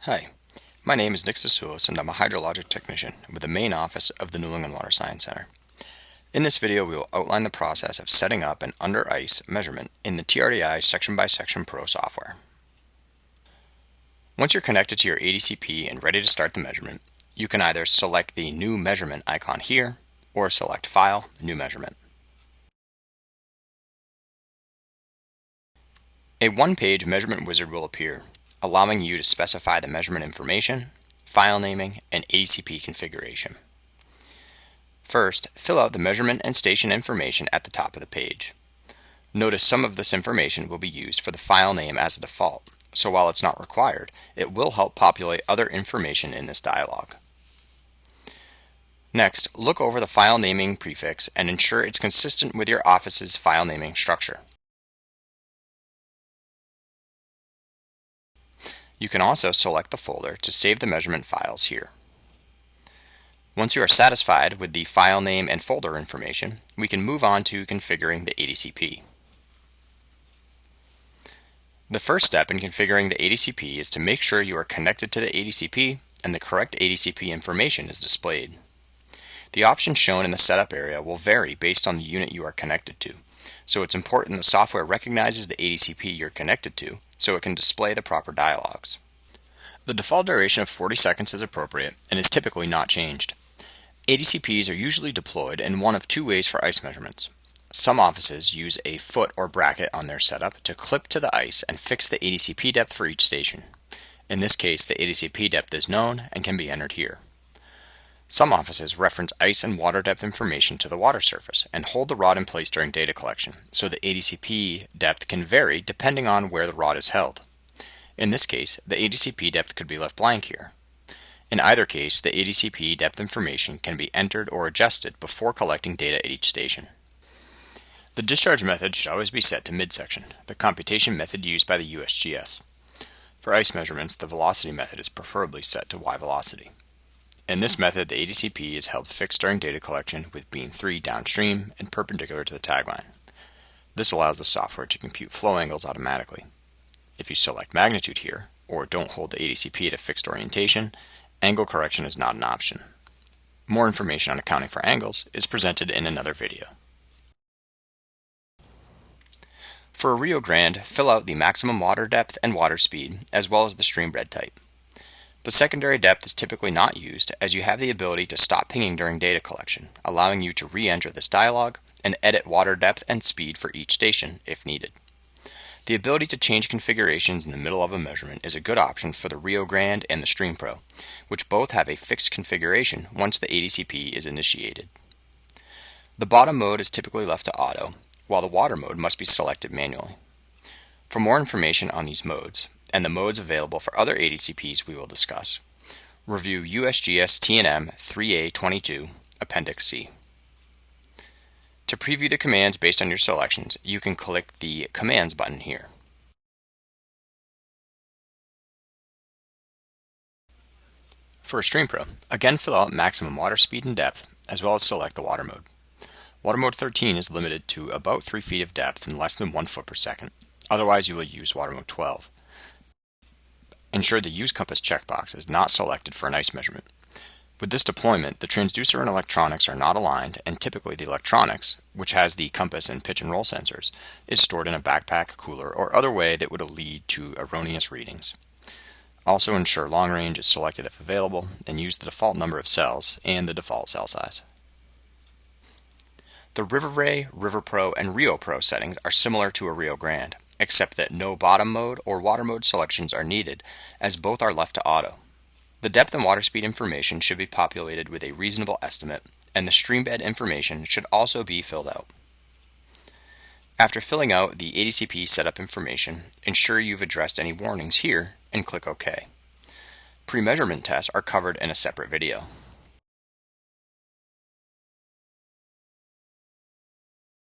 Hi, my name is Nick Sasulis and I'm a hydrologic technician with the main office of the New England Water Science Center. In this video, we will outline the process of setting up an under ice measurement in the TRDI Section by Section Pro software. Once you're connected to your Adcp and ready to start the measurement, you can either select the New Measurement icon here or select File, New Measurement. A one-page measurement wizard will appear, allowing you to specify the measurement information, file naming, and Adcp configuration. First, fill out the measurement and station information at the top of the page. Notice some of this information will be used for the file name as a default, so while it's not required, it will help populate other information in this dialog. Next, look over the file naming prefix and ensure it's consistent with your office's file naming structure. You can also select the folder to save the measurement files here. Once you are satisfied with the file name and folder information, we can move on to configuring the Adcp. The first step in configuring the Adcp is to make sure you are connected to the Adcp and the correct Adcp information is displayed. The options shown in the setup area will vary based on the unit you are connected to, so it's important the software recognizes the Adcp you're connected to so it can display the proper dialogues. The default duration of 40 seconds is appropriate and is typically not changed. Adcps are usually deployed in one of two ways for ice measurements. Some offices use a foot or bracket on their setup to clip to the ice and fix the Adcp depth for each station. In this case, the Adcp depth is known and can be entered here. Some offices reference ice and water depth information to the water surface and hold the rod in place during data collection, so the Adcp depth can vary depending on where the rod is held. In this case, the Adcp depth could be left blank here. In either case, the Adcp depth information can be entered or adjusted before collecting data at each station. The discharge method should always be set to midsection, the computation method used by the USGS. For ice measurements, the velocity method is preferably set to Y velocity. In this method, the Adcp is held fixed during data collection with beam 3 downstream and perpendicular to the tagline. This allows the software to compute flow angles automatically. If you select magnitude here, or don't hold the Adcp at a fixed orientation, angle correction is not an option. More information on accounting for angles is presented in another video. For a Rio Grande, fill out the maximum water depth and water speed, as well as the stream bed type. The secondary depth is typically not used, as you have the ability to stop pinging during data collection, allowing you to re-enter this dialog and edit water depth and speed for each station if needed. The ability to change configurations in the middle of a measurement is a good option for the Rio Grande and the Stream Pro, which both have a fixed configuration once the Adcp is initiated. The bottom mode is typically left to auto, while the water mode must be selected manually. For more information on these modes, and the modes available for other Adcps we will discuss, review USGS T&M 3A22, Appendix C. To preview the commands based on your selections, you can click the Commands button here. For a Stream Pro, again fill out maximum water speed and depth, as well as select the water mode. Water mode 13 is limited to about 3 feet of depth and less than 1 foot per second. Otherwise, you will use water mode 12. Ensure the Use Compass checkbox is not selected for an ice measurement. With this deployment, the transducer and electronics are not aligned, and typically the electronics, which has the compass and pitch and roll sensors, is stored in a backpack, cooler, or other way that would lead to erroneous readings. Also ensure long range is selected if available, and use the default number of cells and the default cell size. The River Ray, River Pro, and Rio Pro settings are similar to a Rio Grande, except that no bottom mode or water mode selections are needed, as both are left to auto. The depth and water speed information should be populated with a reasonable estimate, and the stream bed information should also be filled out. After filling out the Adcp setup information, ensure you've addressed any warnings here and click OK. Pre-measurement tests are covered in a separate video.